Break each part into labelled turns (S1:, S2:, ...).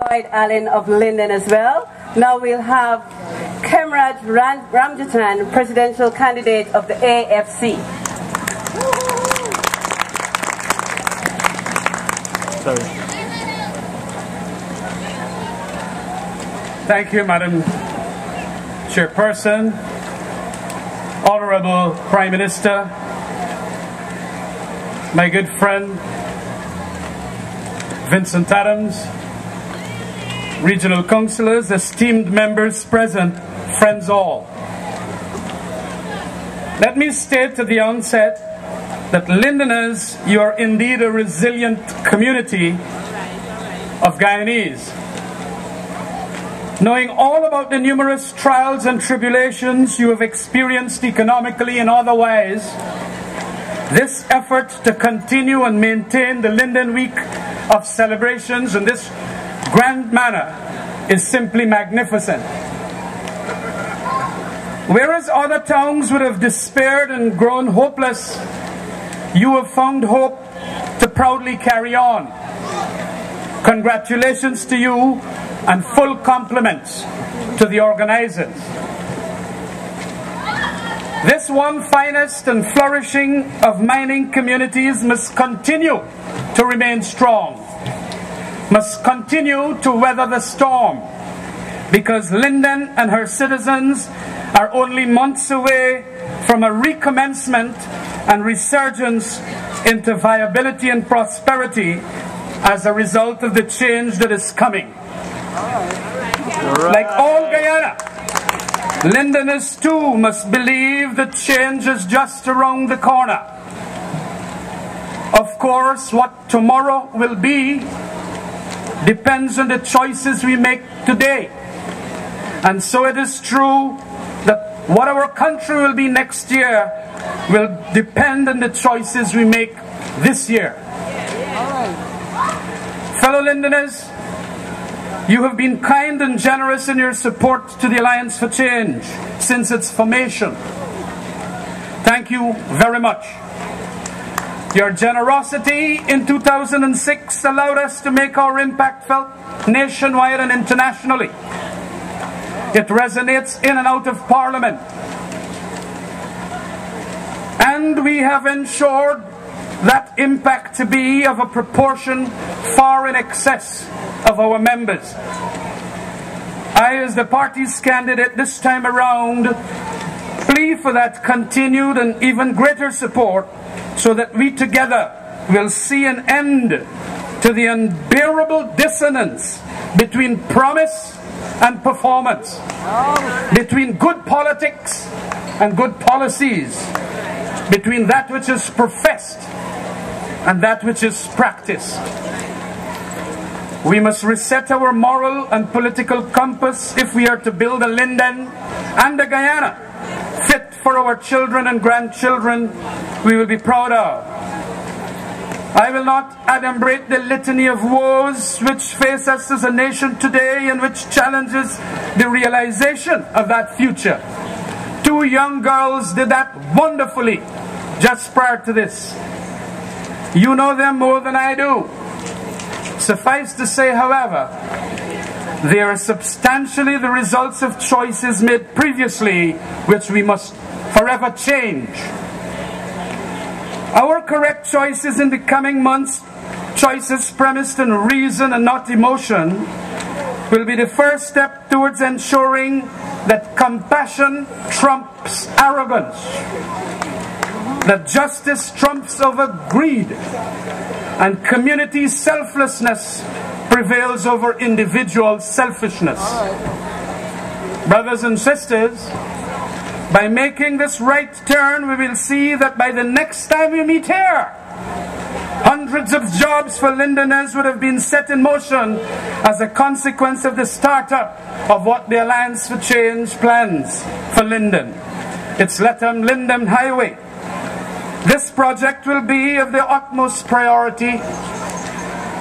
S1: Allen of Linden as well. Now we'll have Khemraj Ramjattan, presidential candidate of the AFC.
S2: Sorry.
S3: Thank you, Madam Chairperson, Honorable Prime Minister, my good friend Vincent Adams, regional councillors, esteemed members present, friends all. Let me state at the onset that Lindeners, you are indeed a resilient community of Guyanese. Knowing all about the numerous trials and tribulations you have experienced economically and otherwise, this effort to continue and maintain the Linden Week of celebrations in this grand manner is simply magnificent. Whereas other towns would have despaired and grown hopeless, you have found hope to proudly carry on. Congratulations to you and full compliments to the organizers. This one finest and flourishing of mining communities must continue to remain strong, must continue to weather the storm, because Linden and her citizens are only months away from a recommencement and resurgence into viability and prosperity as a result of the change that is coming. Like all Guyana, Lindeners too must believe that change is just around the corner. Of course, what tomorrow will be depends on the choices we make today. And so it is true that what our country will be next year will depend on the choices we make this year. Fellow Lindeners, you have been kind and generous in your support to the Alliance for Change since its formation. Thank you very much. Your generosity in 2006 allowed us to make our impact felt nationwide and internationally. It resonates in and out of Parliament. And we have ensured that impact to be of a proportion far in excess of our members. I, as the party's candidate this time around, plea for that continued and even greater support so that we together will see an end to the unbearable dissonance between promise and performance, between good politics and good policies, between that which is professed and that which is practiced. We must reset our moral and political compass if we are to build a Linden and a Guyana fit for our children and grandchildren we will be proud of. I will not adumbrate the litany of woes which face us as a nation today and which challenges the realization of that future. Two young girls did that wonderfully just prior to this. You know them more than I do. Suffice to say, however, they are substantially the results of choices made previously, which we must forever change. Our correct choices in the coming months, choices premised on reason and not emotion, will be the first step towards ensuring that compassion trumps arrogance, that justice trumps over greed, and community selflessness prevails over individual selfishness. Brothers and sisters, by making this right turn, we will see that by the next time we meet here, hundreds of jobs for Lindeners would have been set in motion as a consequence of the startup of what the Alliance for Change plans for Linden. It's Lethem Linden Highway. This project will be of the utmost priority.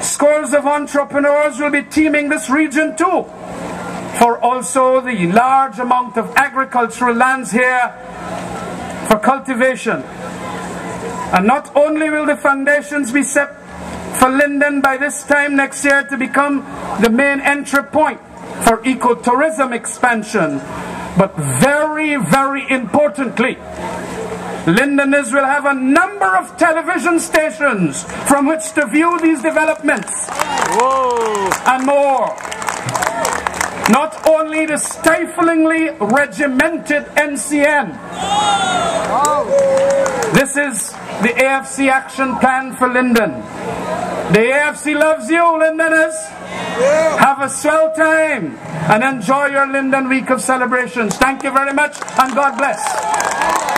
S3: Scores of entrepreneurs will be teaming this region too, for also the large amount of agricultural lands here for cultivation. And not only will the foundations be set for Linden by this time next year to become the main entry point for ecotourism expansion. But very, very importantly, Lindeners will have a number of television stations from which to view these developments. Whoa. And more. Not only the stiflingly regimented NCN. This is the AFC action plan for Linden. The AFC loves you, Lindeners. Have a swell time and enjoy your Linden Week of celebrations. Thank you very much and God bless.